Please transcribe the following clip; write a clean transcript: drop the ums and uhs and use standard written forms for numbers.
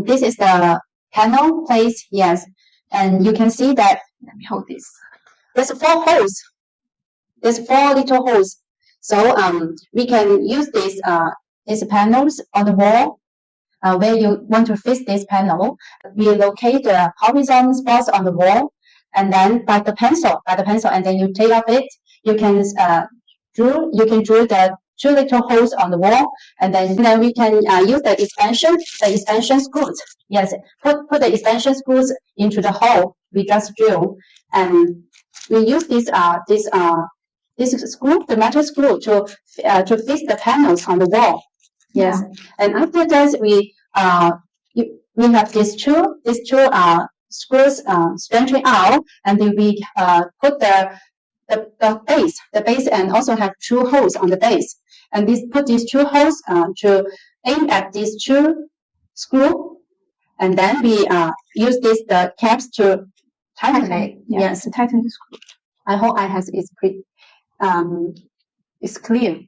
This is the panel place, yes. And you can see that, let me hold this. There's 4 holes. There's 4 little holes. So we can use these panels on the wall where you want to fix this panel. We locate the horizontal spots on the wall, and then by the pencil, and then you take off it. You can drew the 2 little holes on the wall, and then we can use the expansion screws. Yes, put the expansion screws into the hole we just drew, and we use this screw, the metal screw, to fix the panels on the wall. Yes, yeah. And after that we have these two screws strengthening out, and then we put the base, and also have 2 holes on the base, and put these 2 holes to aim at these 2 screws, and then we use the caps to tighten it. Yes, to tighten the screw. I hope it's clear.